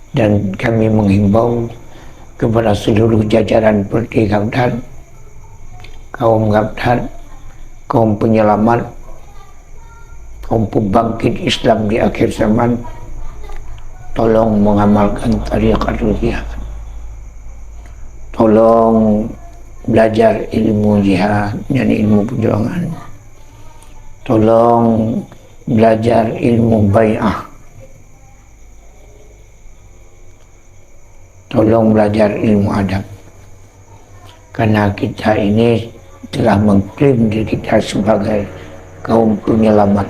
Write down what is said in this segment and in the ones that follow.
Dan kami menghimbau kepada seluruh jajaran Parti Gabdan, kaum Gabdan, kaum penyelamat, kaum pembangkit Islam di akhir zaman, tolong mengamalkan tariqatul jihad. Tolong belajar ilmu jihad dan ilmu perjuangan. Tolong belajar ilmu bai'ah. Tolong belajar ilmu adab. Karena kita ini telah mengklaim diri kita sebagai kaum penyelamat.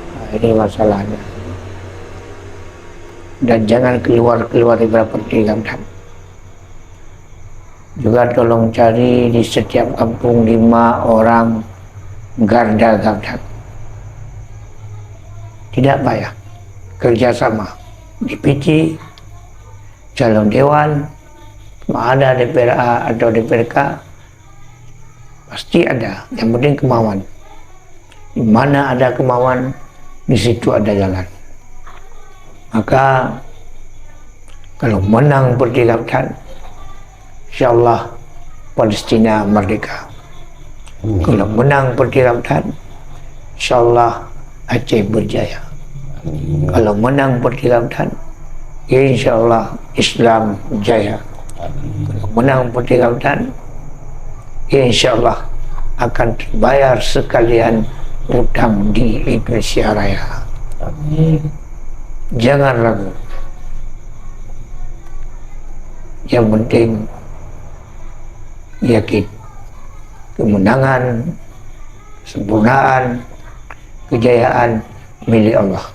Nah, ini masalahnya. Dan jangan keluar-keluar dari Parti Gabdan. Juga tolong cari di setiap kampung 5 orang garda Gabdan. Tidak payah. Kerjasama. DPC, calon dewan, ada DPRA atau DPRK, pasti ada. Yang penting kemauan. Di mana ada kemauan, di situ ada jalan. Maka kalau menang Parti Gabdan, insyaallah Palestina merdeka. Kalau menang Parti Gabdan, insyaallah Aceh berjaya. Kalau menang Parti Gabdan, insyaallah Islam jaya. Kalau menang Parti Gabdan, insyaallah akan terbayar sekalian utang di Indonesia Raya. Jangan ragu. Yang penting yakin kemenangan, kesempurnaan, kejayaan milik Allah.